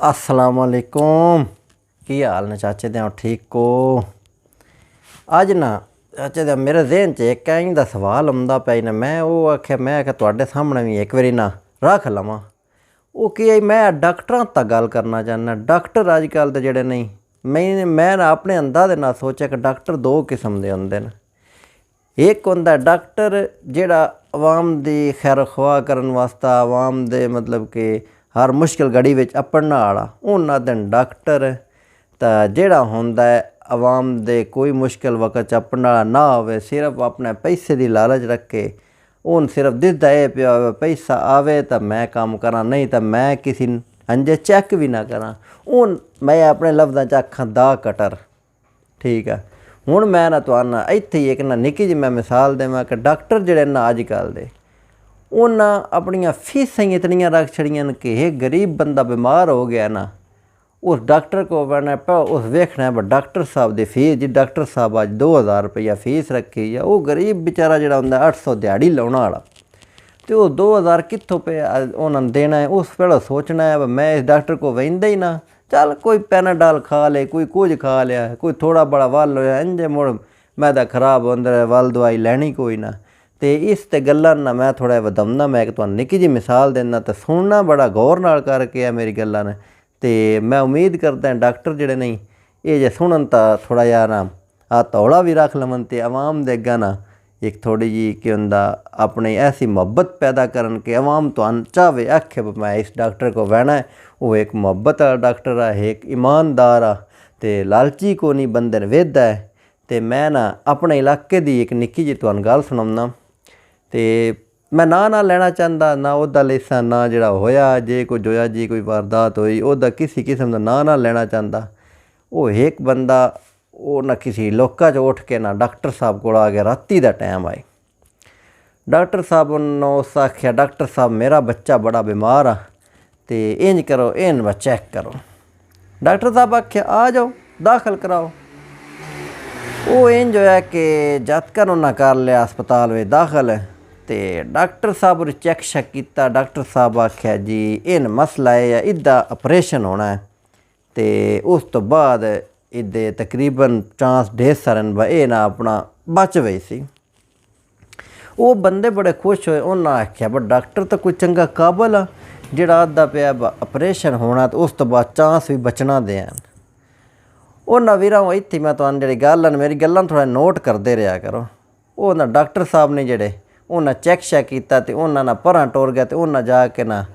अस्सलाम वालेकुम। की हाल ने चाचे दे? ठीक हो? अज ना चाचे दे मेरे जहन च एक इंज दा सवाल आंदा पिया ना, मैं आख्या तुहाडे सामने भी एक बारी ना रख लवां। वो कि मैं डॉक्टरां तक गल करना चाहना। डॉक्टर अजकल दे जेहड़े नहीं, मैं ना अपने अंदाजे नाल सोचा कि डॉक्टर दो किस्म दे होंदे न। एक होंदा डॉक्टर जेहड़ा आवाम दी खैर खवाह करन वास्ते, आवाम दे मतलब कि हर मुश्किल घड़ी विच अपड़ना आला, उन्हां आखदे न डॉक्टर। तां जेहड़ा होंदा है आवाम दे कोई मुश्किल वक्त च अपड़न आला ना होवे, सिर्फ अपने पैसे दी लालच रखे, हून सिर्फ दिसदा एह् पिया होवे पैसा आवे तां मैं कम्म करां, नहीं तां मैं किसी अंजे चैक भी ना करां। हून मैं अपने लफ्जां च आखां दा कटर, ठीक है। हुण मैं ना तुहानू इत्थे एक ना निक्की जी मैं मिसाल देवां कि डॉक्टर जेहड़े न अजकल दे उन्हां अपनियां फीसां ही इतनियां रख छड़ियां न कि एक गरीब बंदा बीमार हो गया ना, उस डॉक्टर को बना उस वेखना है डॉक्टर साहब की फीस जी, डॉक्टर साहब अज 2000 रुपया फीस रखी है। वो गरीब बेचारा जोड़ा होंदा 800 दिहाड़ी लाने वाला, तो वो 2000 कित्थों पे उन्होंने देना है। उस वेले सोचना है मैं इस डॉक्टर को वेंदा ही ना, चल कोई पैनाडाल खा ले, कोई कुछ खा लिया, कोई थोड़ा बड़ा वल होया इंजे मुड़ मैदा खराब होंदा वल दवाई लैनी कोई ना। तो इस ते गल्लां ना मैं थोड़ा वधाउंदा, मैं एक तुहानू निक्की जी मिसाल देना, तो सुनना बड़ा गौर नाल करके है मेरी गल्लां ने। तो मैं उम्मीद करदा डॉक्टर जेहड़े नहीं ये जे सुनन तां थोड़ा जिहा ना हत्थ हौला भी रख लवन, तो आवाम दे अग्गें ना एक थोड़ी जी कि होंदा अपनी ऐसी मुहब्बत पैदा करन कि आवाम तुहानू चाहे आखे मैं इस डॉक्टर को बहना है। वो एक मुहब्बत वाला डॉक्टर है, एक ईमानदार आ, तो लालची को नहीं बंदे वेदा है। तो मैं ना अपने इलाके की एक निक्की जी तुहानू गल सुनाउंदा। तो मैं ना लेना चाहता, ना उहदा लेसा, ना जिहड़ा होया जे कुछ होया जी कोई वारदात हुई उहदा किसी किस्म का ना लेना चाहता। वो एक बंदा वो ना किसी लोका च उठ के ना डॉक्टर साहब को आ गया, राती दा टाइम आए। डॉक्टर साहब ने उस आख्या डॉक्टर साहब मेरा बच्चा बड़ा बीमार आ, तो इंज करो इन चैक करो। डॉक्टर साहब आख्या आ जाओ दाखल कराओ। वो इंज होया कि जतकर उन्हें कर लिया अस्पताल में दाखल। तो डॉक्टर साहब ने चैक शैक किया। डॉक्टर साहब आख्या जी इन मसला है, इदा ऑपरेशन होना है। तो उस तो बाद इदे तकरीबन चांस ढेर सारे ये ना अपना बच गई सी। वो बंदे बड़े खुश होए, उन्हें आख्या पर डॉक्टर तो कोई चंगा काबल आ जिहड़ा आदा पिया ऑपरेशन होना, तो उस तो बाद चांस भी बचना दे। उन्हें वीरा इत्थे मैं तुहानू जी गल मेरी गल्लां थोड़ा नोट करते रहा करो। वो ना डॉक्टर साहब ने जेडे उन्हें चैक शैक किया, तो उन्हें ना परां टुर गया, तो उन्हें जाके ना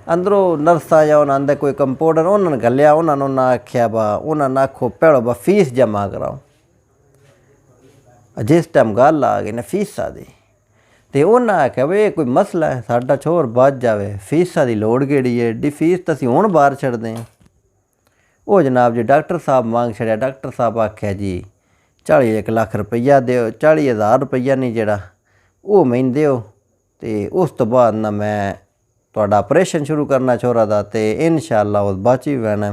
अंदरों नर्सा या उन्हें आंदे कोई कंपाउंडर उन्होंने गलिया। उन्होंने आख्या बा उन्होंने आखो पहलो बा फीस जमा कराओ। जिस टाइम गल आ गई ना फीसा की, तो उन्हें आख्या भाई कोई मसला है साडा छोर बच जाए, फीसा की लोड़ केड़ी है, एड्डी फीस तो असीं हुण बाहर छड्डदे हां। वो जनाब जी डॉक्टर साहब मांग छड़िया। डॉक्टर साहब आख्या जी 40 लाख रुपया दो, 40,000 रुपया नहीं जड़ा वो मैनू दिओ, तो उस तो बाद ना मैं तुहाडा ऑपरेशन शुरू करना छोरा दा, तो इंशाअल्लाह वो बच भी पैना।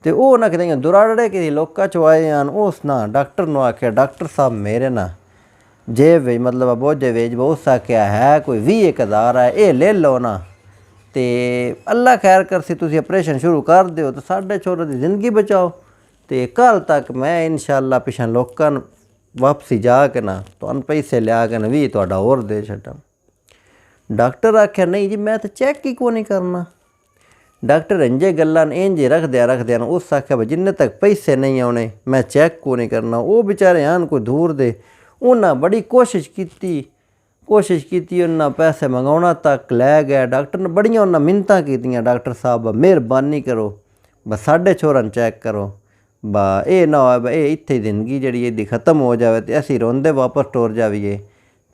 तो वो ना कि दुराड़े कि लोका चो आए हैं। उस ना डॉक्टर ने आख्या डॉक्टर साहब मेरे ना जेब मतलब बोझे वेच उस आख्या है कोई 20,000 है, ये ले लो ना, तो अल्लाह खैर करसी तुसीं ऑपरेशन शुरू कर दिओ तो साढ़े छोरे की जिंदगी बचाओ। तो कल तक मैं इंशाअल्लाह पिछा लोकां वापसी जाके ना तुहानू पैसे लिया के ना 20 तुहाडा होर दे छड्डां। डॉक्टर आख्या नहीं जी मैं तो चैक ही को नहीं करना। डॉक्टर इंजे गल्लां इंज रखदे उस आख्या भाई जिन्ने तक पैसे नहीं आने मैं चैक को नहीं करना। वो बेचारे आन कोई दूर दे, उन्हें बड़ी कोशिश की उन्हें पैसे मंगाउणा तक लै गया। डॉक्टर ने बड़ियां उन्हें मिन्नतां कीतियां डॉक्टर साहब मेहरबानी करो बस साढ़े छोरन चैक करो, बा ये ना हो ये इत्थे जिंदगी जी इहदी खत्म हो जाए तो असीं रोंदे वापस टुर जाइए।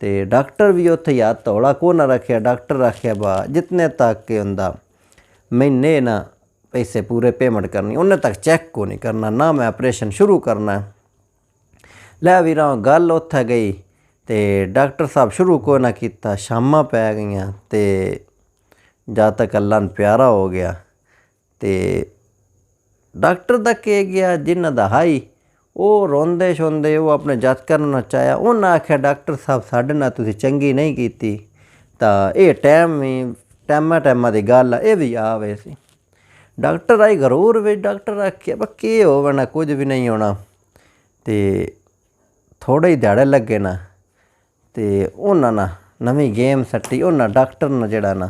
तो डॉक्टर भी उत्थे हत्थ हौला को ना रखिया। डॉक्टर आख्या बा जितने तक के हुंदा मैंने ना पैसे पूरे पेमेंट करनी, उन्हें तक चैक को नहीं करना, ना मैं ऑपरेशन शुरू करना। लै वीरा गल उत्थे गई। तो डॉक्टर साहब शुरू को ना किया, शामां पै गईयां तो जद तक अल्लाह प्यारा हो गया। तो डॉक्टर दा के गया जिन्हां दा हाई वो रोंदे शोंदे वो अपने जातकर नचाया। उन्हें आख्या डॉक्टर साहब साढ़े नाल तुसीं चंगी नहीं की, तो ये टाइम भी टाइमा की गल ये भी आ वे सी। डॉक्टर आई गरूर विच डॉक्टर आखे की होवे ना कुछ भी नहीं होना। तो थोड़े ही ध्याड़े लगे ना तो उन्हें ना नवी गेम सट्टी। उन्हें डॉक्टर ने जड़ा ना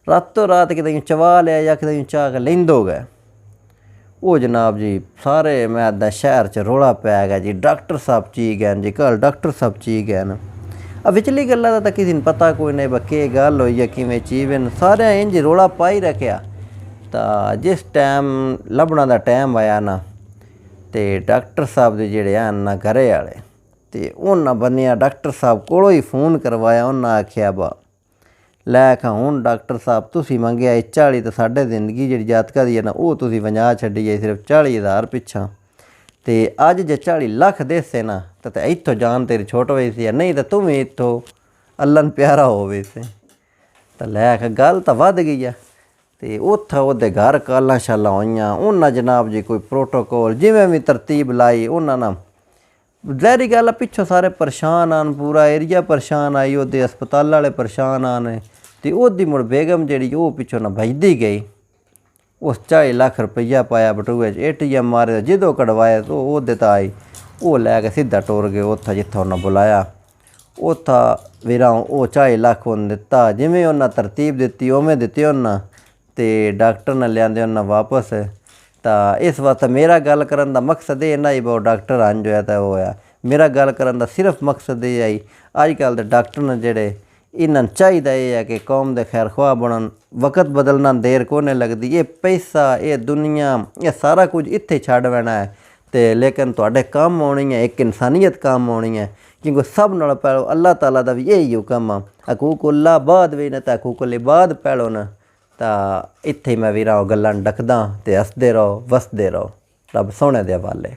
रातों रात किते चवा लिया या किते चाह के लेंदो गए। वो जनाब जी सारे मैं आदा शहर च रौला पै गया जी, डॉक्टर साहब ची गए जी, कल डॉक्टर साहब ची गए न। अब विचली गल्ला दा किसी ने पता कोई नहीं बके गल होई है किवें चीवे न, सारे इंज रौला पाई रखिया। तो जिस टाइम लभना दा टाइम आया ना तो डॉक्टर साहब दे जेड़े हैं ना घरे वाले तो उन्हें बंदियां डॉक्टर साहब कोलों ही फोन करवाया। उन्हें आख्या बा लै खा हुण डॉक्टर साहब तुसी मंगया 40 तो साढ़े जिंदगी जी जातका दी है ना वो तुसी 50 छड्डी है सिर्फ 40,000 पिछा। तो अज जे 40 लाख देसे ना तो इत्थों जान तेरी छुट वही सी, नहीं तो तू भी इत्थों अल्लन प्यारा होवे से। तो लै खा गल तो वध गई है। तो उत्थें वो घर कालां शालां होइयां। उन्हें जनाब जी कोई प्रोटोकॉल जिमें भी तरतीब लाई। उन्हें ना जहरी गल पिछों सारे परेशान आन, पूरा एरिया परेशान आई, वो अस्पताल वाले परेशान आने। तो ओदी मुड़ बेगम जी वो पिछों ना भजदी गई। उस 40 लाख रुपया पाया बटूए ATM मारे जिदों कढ़वाया तो वो आई वो लैके सीधा टुर गए उत्थे जित्थों उन्हें बुलाया। उत्था वीरा वो 40 लाख उन्हें दिता, जिमें उन्हें तरतीब दी उवें दिती उन्हें। तो डॉक्टर ने लियाते उन्हें वापस। तो इस वास्ते मेरा गल करन दा मकसद ये ना ही वो डॉक्टर अंज होया तो होया। मेरा गल करन दा सिर्फ मकसद ये आई अजकल दे डॉक्टर ने जेड़े इन्हें चाहिए है कि कौम दे खैर ख्वाह बनन। वक्त बदलना देर कोने लगती, ये पैसा ये दुनिया ये सारा कुछ इत्थे छड्ड वैना है। तो लेकिन तुहाडे काम आउणी है, एक इंसानियत काम आउणी है। क्योंकि सब नाल पहलो अल्लाह ताला दा भी यही हुक्म आ, हकूकुल्लाह बाद भी न तो हकूकुल इबाद पहलो न। तो इत्थे मैं वीरा गल्लां डकदा ते हसदे रहो वसदे रहो। रब सोहणे दे हवाले।